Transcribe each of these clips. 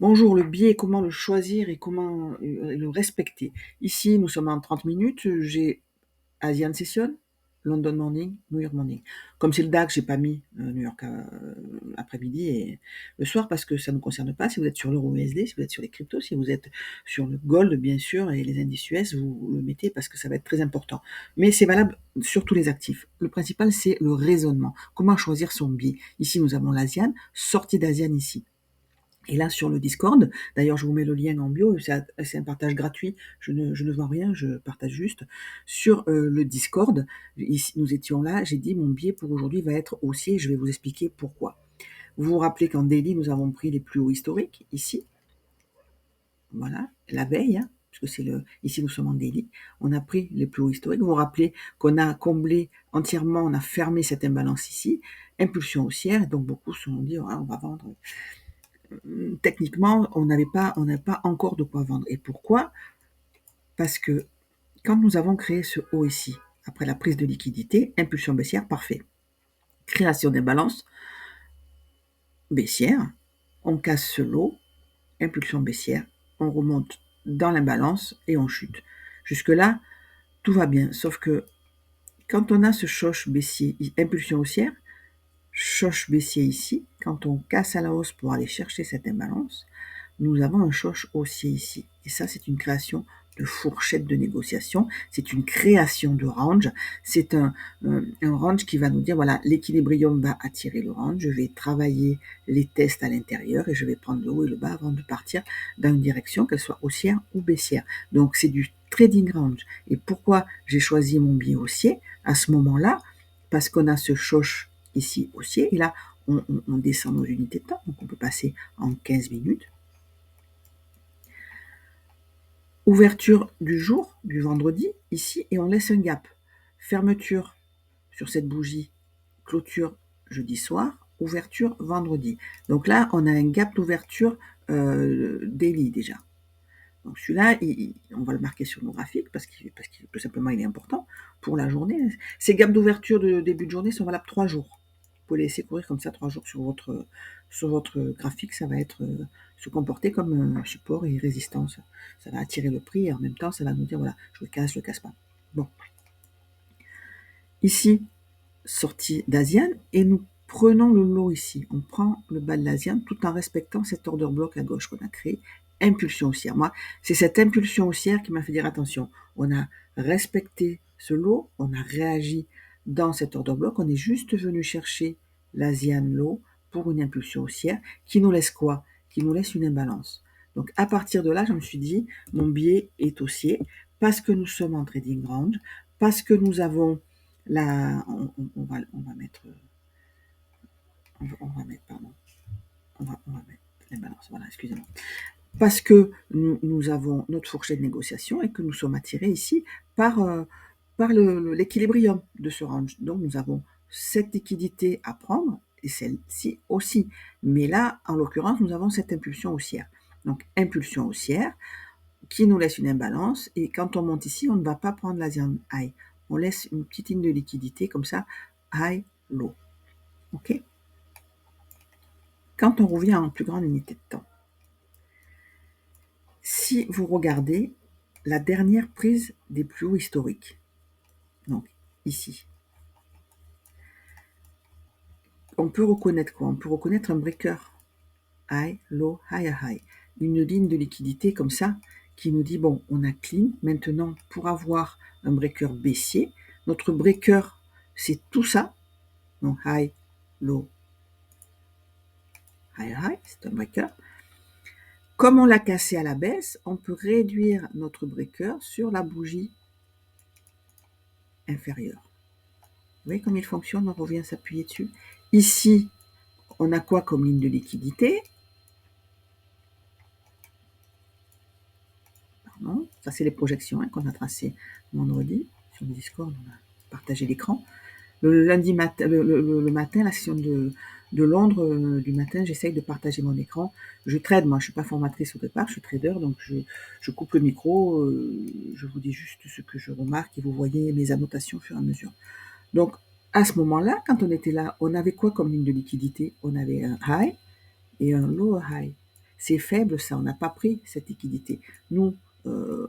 Bonjour, le biais, comment le choisir et comment le respecter? Ici, nous sommes en 30 minutes, j'ai Asian Session, London Morning, New York Morning. Comme c'est le DAX, j'ai pas mis New York après-midi et le soir parce que ça ne nous concerne pas. Si vous êtes sur l'euro USD, si vous êtes sur les cryptos, si vous êtes sur le gold, bien sûr, et les indices US, vous le mettez parce que ça va être très important. Mais c'est valable sur tous les actifs. Le principal, c'est le raisonnement. Comment choisir son biais? Ici, nous avons l'Asian, sortie d'Asian ici. Et là, sur le Discord, d'ailleurs, je vous mets le lien en bio, c'est un partage gratuit, je ne vends rien, je partage juste. Sur le Discord, ici, nous étions là, j'ai dit mon biais pour aujourd'hui va être haussier, je vais vous expliquer pourquoi. Vous vous rappelez qu'en daily, nous avons pris les plus hauts historiques, ici, voilà, la veille, hein, puisque ici nous sommes en daily, on a pris les plus hauts historiques. Vous vous rappelez qu'on a comblé entièrement, on a fermé cette imbalance ici, impulsion haussière, donc beaucoup se sont dit, ah, on va vendre techniquement, on n'avait pas encore de quoi vendre. Et pourquoi? Parce que quand nous avons créé ce haut ici, après la prise de liquidité, impulsion baissière, parfait. Création des balances baissière, on casse ce lot, impulsion baissière, on remonte dans l'imbalance et on chute. Jusque-là, tout va bien, sauf que quand on a ce choc baissier, impulsion haussière, choc baissier ici, quand on casse à la hausse pour aller chercher cette imbalance, nous avons un choc haussier ici. Et ça, c'est une création de fourchette de négociation, c'est une création de range, c'est un range qui va nous dire, voilà, l'équilibrium va attirer le range, je vais travailler les tests à l'intérieur et je vais prendre le haut et le bas avant de partir dans une direction, qu'elle soit haussière ou baissière. Donc, c'est du trading range. Et pourquoi j'ai choisi mon biais haussier à ce moment-là? Parce qu'on a ce choc ici haussier, et là, on descend nos unités de temps, donc on peut passer en 15 minutes. Ouverture du jour, du vendredi, ici, et on laisse un gap. Fermeture sur cette bougie, clôture jeudi soir, ouverture vendredi. Donc là, on a un gap d'ouverture daily déjà. Donc celui-là, on va le marquer sur nos graphiques parce qu'il tout simplement il est important pour la journée. Ces gaps d'ouverture de début de journée sont valables 3 jours. Vous pouvez les laisser courir comme ça 3 jours sur votre graphique, ça va être se comporter comme un support et résistance. Ça va attirer le prix et en même temps ça va nous dire voilà, je le casse pas. Bon. Ici, sortie d'Asian et nous prenons le lot ici. On prend le bas de l'Asian tout en respectant cet order block à gauche qu'on a créé. Impulsion haussière. Moi, c'est cette impulsion haussière qui m'a fait dire attention. On a respecté ce lot, on a réagi dans cet order block, on est juste venu chercher l'Asian lot pour une impulsion haussière qui nous laisse quoi? Qui nous laisse une imbalance. Donc à partir de là, je me suis dit, mon biais est haussier parce que nous sommes en trading range, parce que nous avons là, on va mettre, pardon, on va mettre les balances, voilà, excusez-moi. Parce que nous avons notre fourchette de négociation et que nous sommes attirés ici par, par l'équilibrium de ce range. Donc nous avons cette liquidité à prendre et celle-ci aussi. Mais là, en l'occurrence, nous avons cette impulsion haussière. Donc impulsion haussière qui nous laisse une imbalance et quand on monte ici, on ne va pas prendre l'Asian high. On laisse une petite ligne de liquidité comme ça, high, low. Ok? Quand on revient en plus grande unité de temps, si vous regardez la dernière prise des plus hauts historiques, donc ici, on peut reconnaître quoi? On peut reconnaître un breaker high, low, high, high. Une ligne de liquidité comme ça qui nous dit, bon, on a clean. Maintenant, pour avoir un breaker baissier, notre breaker, c'est tout ça. Donc high, low, high, high, c'est un breaker. Comme on l'a cassé à la baisse, on peut réduire notre breaker sur la bougie inférieure. Vous voyez comme il fonctionne, on revient s'appuyer dessus. Ici, on a quoi comme ligne de liquidité? Pardon, ça c'est les projections qu'on a tracées vendredi sur le Discord, on a partagé l'écran. Le lundi matin, le matin, la session de Londres du matin, j'essaye de partager mon écran. Je trade, moi je suis pas formatrice au départ, je suis trader, donc je coupe le micro, je vous dis juste ce que je remarque et vous voyez mes annotations au fur et à mesure. Donc à ce moment-là, quand on était là, on avait quoi comme ligne de liquidité? On avait un high et un low high. c'est faible ça, on n'a pas pris cette liquidité. Nous,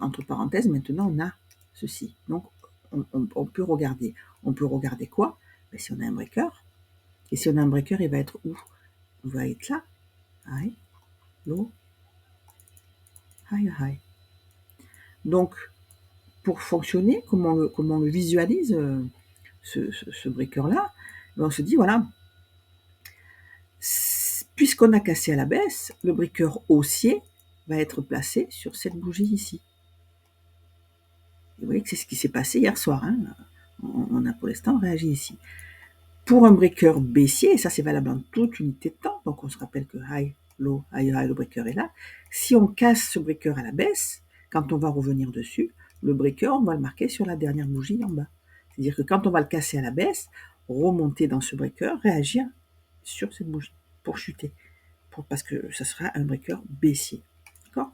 entre parenthèses, maintenant on a ceci. Donc on peut regarder. On peut regarder quoi? Ben, si on a un breaker, et si on a un breaker, il va être où? On va être là, high, low, high, high. Donc, pour fonctionner, comment on le visualise, ce breaker-là, ben on se dit, voilà, puisqu'on a cassé à la baisse, le breaker haussier va être placé sur cette bougie ici. Et vous voyez que c'est ce qui s'est passé hier soir. Hein. On a pour l'instant réagi ici. Pour un breaker baissier, et ça c'est valable en toute unité de temps, donc on se rappelle que high, low, high, high, le breaker est là. Si on casse ce breaker à la baisse, quand on va revenir dessus, le breaker, on va le marquer sur la dernière bougie en bas. C'est-à-dire que quand on va le casser à la baisse, remonter dans ce breaker, réagir sur cette bougie pour chuter, parce que ça sera un breaker baissier. D'accord?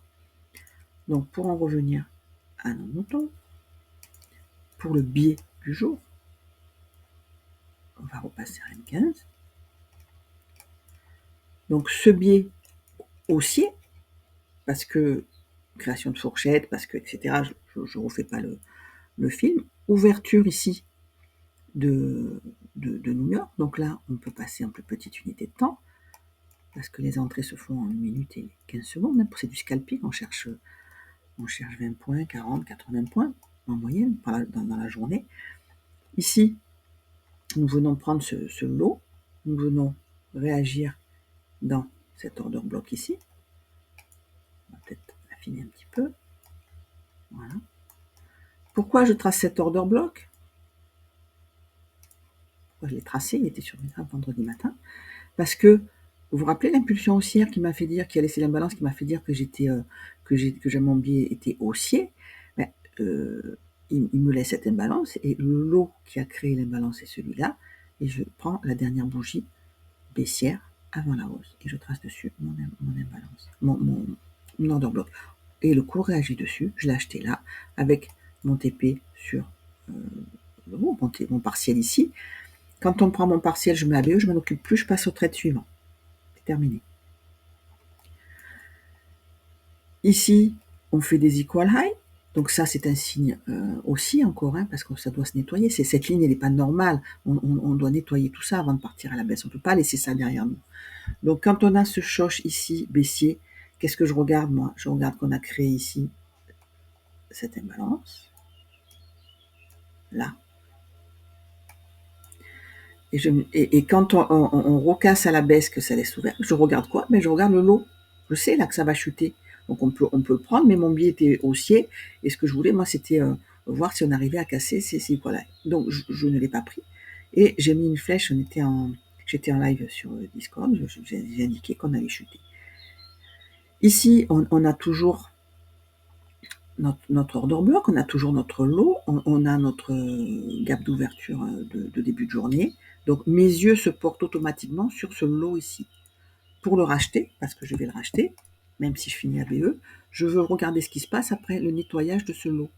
Donc pour en revenir à nos moutons, pour le biais du jour, on va repasser à M15. Donc ce biais haussier, parce que création de fourchette, parce que etc. Je ne refais pas le film. Ouverture ici de New York. Donc là, on peut passer en plus petite unité de temps, parce que les entrées se font en 1 minute et 15 secondes. C'est du scalping, on cherche 20 points, 40, 80 points en moyenne dans la journée. Ici, nous venons prendre ce lot, nous venons réagir dans cet order block ici. On va peut-être affiner un petit peu. Voilà. Pourquoi je trace cet order block? Pourquoi je l'ai tracé? Il était sur mes graves vendredi matin. Parce que, vous vous rappelez l'impulsion haussière qui m'a fait dire, qui a laissé l'imbalance, qui m'a fait dire que mon biais était haussier? Ben, il me laisse cette imbalance, et le lot qui a créé l'imbalance est celui-là, et je prends la dernière bougie baissière avant la hausse, et je trace dessus mon imbalance, mon order block. Et le cours réagit dessus, je l'ai acheté là, avec mon TP sur mon partiel ici. Quand on prend mon partiel, je mets ABE, je m'en occupe plus, je passe au trade suivant. C'est terminé. Ici, on fait des equal high. Donc ça, c'est un signe aussi encore, hein, parce que ça doit se nettoyer. Cette ligne, elle n'est pas normale. On doit nettoyer tout ça avant de partir à la baisse. On ne peut pas laisser ça derrière nous. Donc quand on a ce choche ici, baissier, qu'est-ce que je regarde, moi? Je regarde qu'on a créé ici cette imbalance. Là. Et quand on recasse à la baisse, que ça laisse ouvert, je regarde quoi? Je regarde le lot. Je sais là que ça va chuter. Donc on peut le prendre, mais mon biais était haussier. Et ce que je voulais, moi, c'était voir si on arrivait à casser ces poids-là. Donc je ne l'ai pas pris. Et j'ai mis une flèche, j'étais en live sur Discord, j'ai indiqué qu'on allait chuter. Ici, on a toujours notre order block, on a toujours notre lot, on a notre gap d'ouverture de début de journée. Donc mes yeux se portent automatiquement sur ce lot ici. Pour le racheter, parce que je vais le racheter, même si je finis ABE, je veux regarder ce qui se passe après le nettoyage de ce lot.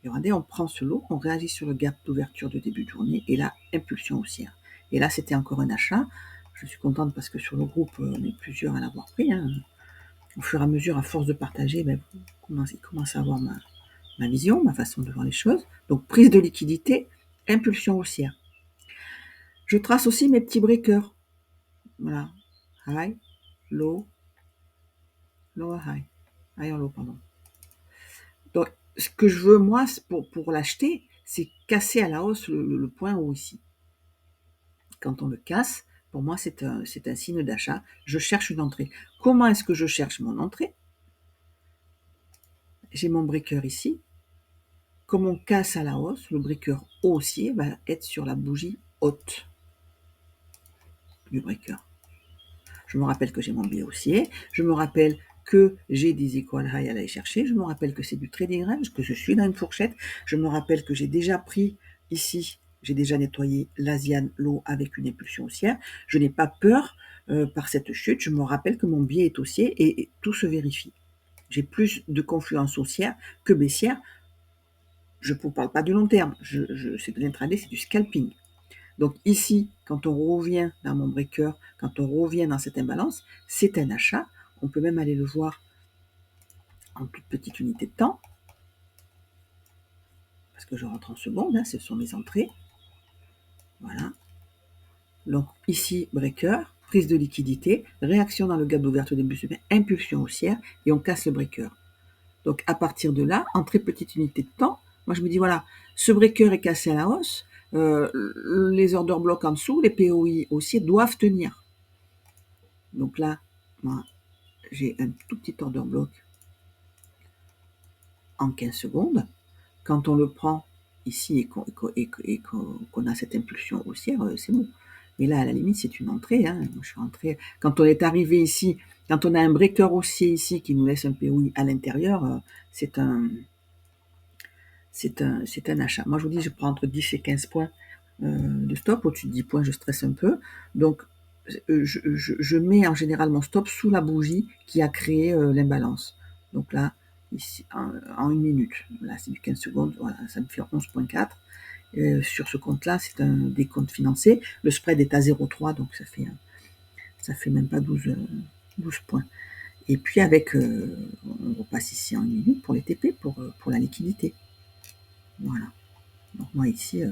Et regardez, on prend ce lot, on réagit sur le gap d'ouverture de début de journée, et là, impulsion haussière. Et là, c'était encore un achat. Je suis contente parce que sur le groupe, on est plusieurs à l'avoir pris. Hein. Au fur et à mesure, à force de partager, vous commencez à avoir ma vision, ma façon de voir les choses. Donc, prise de liquidité, impulsion haussière. Je trace aussi mes petits breakers. Voilà. High, low, lower high. High en low, pardon. Donc, ce que je veux, moi, pour l'acheter, c'est casser à la hausse le point haut ici. Quand on le casse, pour moi, c'est un signe d'achat. Je cherche une entrée. Comment est-ce que je cherche mon entrée? J'ai mon breaker ici. Comme on casse à la hausse, le breaker haussier va être sur la bougie haute du breaker. Je me rappelle que j'ai mon biais haussier. Je me rappelle que j'ai des equal high à aller chercher. Je me rappelle que c'est du trading range, que je suis dans une fourchette. Je me rappelle que j'ai déjà pris ici, j'ai déjà nettoyé l'Asian low avec une impulsion haussière. Je n'ai pas peur par cette chute. Je me rappelle que mon biais est haussier et tout se vérifie. J'ai plus de confluence haussière que baissière. Je ne vous parle pas du long terme. C'est de l'intraday, c'est du scalping. Donc ici, quand on revient dans mon breaker, quand on revient dans cette imbalance, c'est un achat. On peut même aller le voir en toute petite unité de temps, parce que je rentre en seconde, hein, ce sont mes entrées. Voilà. Donc ici, breaker, prise de liquidité, réaction dans le gap d'ouverture des bus humains, impulsion haussière, et on casse le breaker. Donc à partir de là, en très petite unité de temps, moi je me dis voilà, ce breaker est cassé à la hausse, les order blocks en dessous, les POI aussi doivent tenir. Donc là, moi, j'ai un tout petit order block en 15 secondes. Quand on le prend ici et qu'on a cette impulsion haussière, c'est bon. Mais là, à la limite, c'est une entrée. Hein. Moi, je suis entrée. Quand on est arrivé ici, quand on a un breaker haussier ici qui nous laisse un POI à l'intérieur, c'est un achat. Moi, je vous dis, je prends entre 10 et 15 points de stop. Au-dessus de 10 points, je stresse un peu. Donc, je mets en général mon stop sous la bougie qui a créé l'imbalance. Donc là, ici, en une minute. Là, c'est du 15 secondes. Voilà, ça me fait 11,4. Sur ce compte-là, c'est un décompte financé. Le spread est à 0,3, donc ça fait même pas 12 points. Et puis avec, on repasse ici en une minute pour les TP, pour la liquidité. Voilà. Donc moi ici,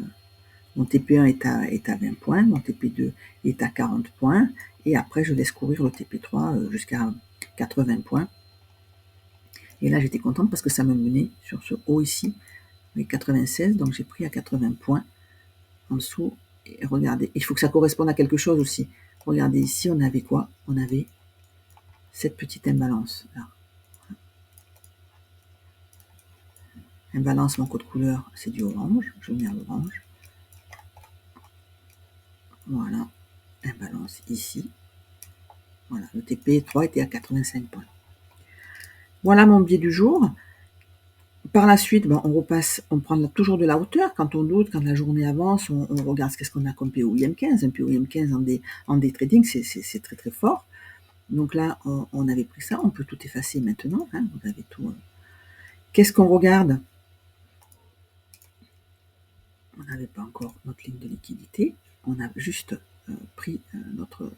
mon TP1 est à 20 points, mon TP2 est à 40 points, et après je laisse courir le TP3 jusqu'à 80 points. Et là j'étais contente parce que ça me menait sur ce haut ici, avec 96, donc j'ai pris à 80 points en dessous. Et regardez, il faut que ça corresponde à quelque chose aussi. Regardez ici, on avait quoi? On avait cette petite imbalance là. Imbalance, mon code couleur, c'est du orange. Je mets à l'orange. Voilà. Imbalance ici. Voilà, le TP3 était à 85 points. Voilà mon biais du jour. Par la suite, on repasse, on prend toujours de la hauteur. Quand on doute, quand la journée avance, on regarde ce qu'on a comme POIM15. Un POIM15 en day trading, c'est très très fort. Donc là, on avait pris ça. On peut tout effacer maintenant. Hein, vous avez tout. Qu'est-ce qu'on regarde? On n'avait pas encore notre ligne de liquidité. On a juste pris notre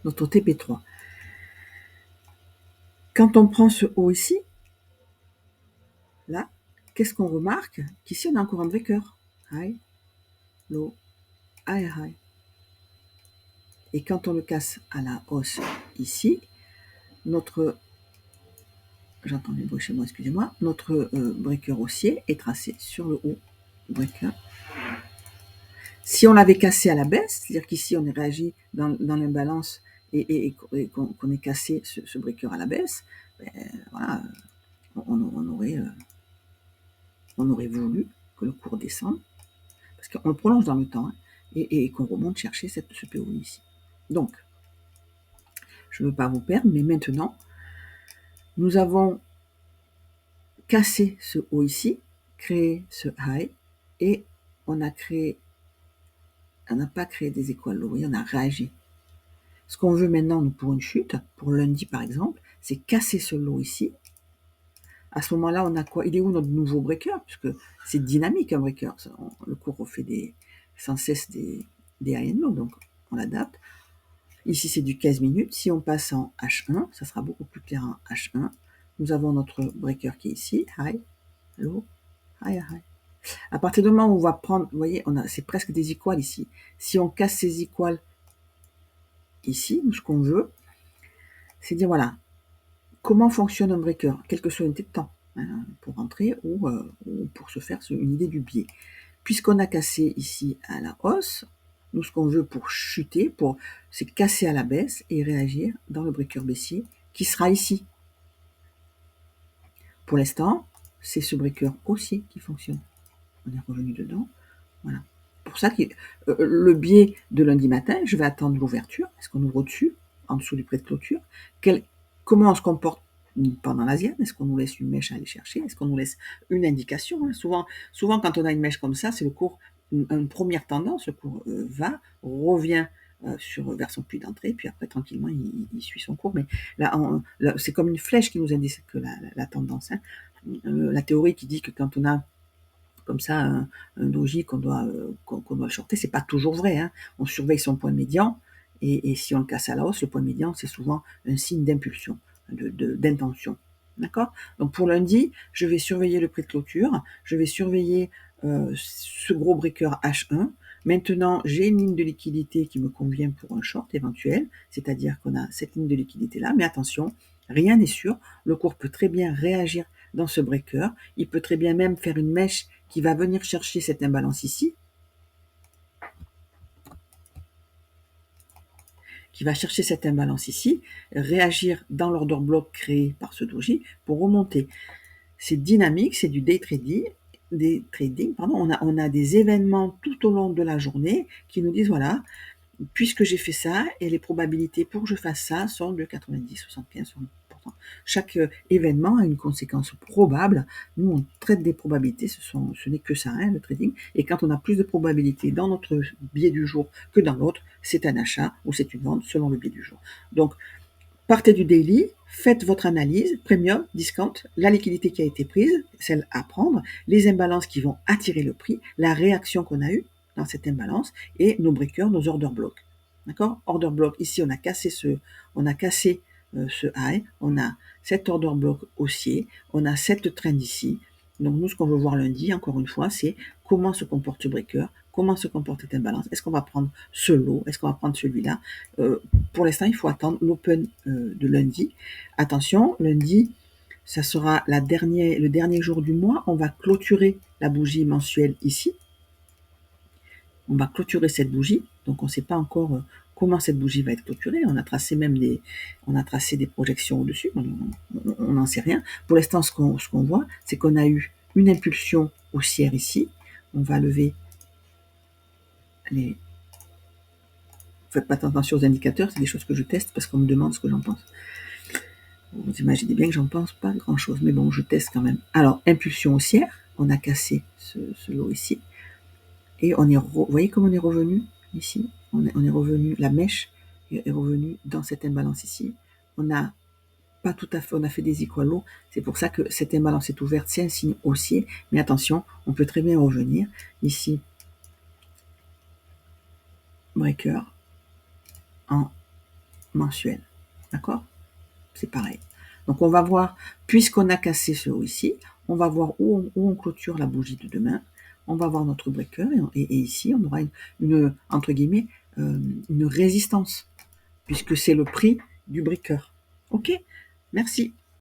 TP3. Quand on prend ce haut ici, là, qu'est-ce qu'on remarque? Qu'ici, on a encore un breaker. High, low, high, high. Et quand on le casse à la hausse ici, j'entends les bruits chez moi, excusez-moi, notre breaker haussier est tracé sur le haut breaker. Si on l'avait cassé à la baisse, c'est-à-dire qu'ici on est réagi dans l'imbalance et qu'on ait cassé ce breaker à la baisse, voilà, on aurait voulu que le cours descende, parce qu'on le prolonge dans le temps, hein, et qu'on remonte chercher ce PO ici. Donc, je ne veux pas vous perdre, mais maintenant, nous avons cassé ce haut ici, créé ce high, et on n'a pas créé des étoiles low, on a réagi. Ce qu'on veut maintenant, nous, pour une chute, pour lundi par exemple, c'est casser ce low ici. À ce moment-là, on a quoi? Il est où notre nouveau breaker? Puisque c'est dynamique un breaker. Le cours refait sans cesse des high and low, donc on l'adapte. Ici, c'est du 15 minutes. Si on passe en H1, ça sera beaucoup plus clair en H1. Nous avons notre breaker qui est ici, high, low, high, high. À partir du moment où on va prendre, vous voyez, c'est presque des equals ici. Si on casse ces equals ici, ce qu'on veut, c'est dire, voilà, comment fonctionne un breaker, quelle que soit une unité de temps, hein, pour rentrer ou pour se faire une idée du biais. Puisqu'on a cassé ici à la hausse, nous, ce qu'on veut pour chuter, c'est casser à la baisse et réagir dans le breaker baissier qui sera ici. Pour l'instant, c'est ce breaker haussier qui fonctionne. On est revenu dedans. Voilà. Pour ça que le biais de lundi matin, je vais attendre l'ouverture. Est-ce qu'on ouvre au-dessus, en dessous du prix de clôture? Comment on se comporte pendant l'asienne? Est-ce qu'on nous laisse une mèche à aller chercher? Est-ce qu'on nous laisse une indication, hein? Souvent, quand on a une mèche comme ça, c'est le cours, une première tendance, le cours revient vers son puits d'entrée, puis après, tranquillement, il suit son cours. Mais là, c'est comme une flèche qui nous indique que la tendance. Hein. La théorie qui dit que quand on a comme ça un doji qu'on doit le shorter, c'est pas toujours vrai. Hein. On surveille son point médian Et si on le casse à la hausse, le point médian, c'est souvent un signe d'impulsion, d'intention. D'accord? Donc pour lundi, je vais surveiller le prix de clôture, je vais surveiller ce gros breaker H1. Maintenant, j'ai une ligne de liquidité qui me convient pour un short éventuel, c'est-à-dire qu'on a cette ligne de liquidité là, mais attention, rien n'est sûr, le cours peut très bien réagir dans ce breaker, il peut très bien même faire une mèche qui va venir chercher cette imbalance ici, réagir dans l'order block créé par ce doji pour remonter. C'est dynamique, c'est du day trading. On a des événements tout au long de la journée qui nous disent voilà, puisque j'ai fait ça, et les probabilités pour que je fasse ça sont de 90, 75, 60%. Chaque événement a une conséquence probable. Nous, on traite des probabilités, ce n'est que ça, hein, le trading. Et quand on a plus de probabilités dans notre biais du jour que dans l'autre, c'est un achat ou c'est une vente selon le biais du jour. Donc, partez du daily, faites votre analyse, premium, discount, la liquidité qui a été prise, celle à prendre, les imbalances qui vont attirer le prix, la réaction qu'on a eue dans cette imbalance et nos breakers, nos order blocks. D'accord? Order block, ici on a cassé ce high, on a cet order block haussier, on a cette trend ici. Donc nous, ce qu'on veut voir lundi, encore une fois, c'est comment se comporte ce breaker, comment se comporte cette imbalance. Est-ce qu'on va prendre ce lot? Est-ce qu'on va prendre celui-là? Pour l'instant, il faut attendre l'open de lundi. Attention, lundi, ça sera le dernier jour du mois. On va clôturer la bougie mensuelle ici. On va clôturer cette bougie. Donc, on ne sait pas encore comment cette bougie va être clôturée. On a tracé des projections au-dessus. On n'en sait rien. Pour l'instant, ce qu'on voit, c'est qu'on a eu une impulsion haussière ici. On va lever les... Faites pas attention aux indicateurs, c'est des choses que je teste parce qu'on me demande ce que j'en pense. Vous imaginez bien que j'en pense pas grand-chose, mais bon, je teste quand même. Alors, impulsion haussière, on a cassé ce lot ici. Et vous voyez comme on est revenu ici? On est revenu, la mèche est revenue dans cette imbalance ici. On a pas tout à fait, on a fait des equal lows. C'est pour ça que cette imbalance est ouverte, c'est un signe haussier. Mais attention, on peut très bien revenir. Ici, breaker en mensuel. D'accord? C'est pareil. Donc on va voir, puisqu'on a cassé ce haut ici, on va voir où on clôture la bougie de demain. On va voir notre breaker et ici on aura une entre guillemets une résistance puisque c'est le prix du breaker. Ok, merci.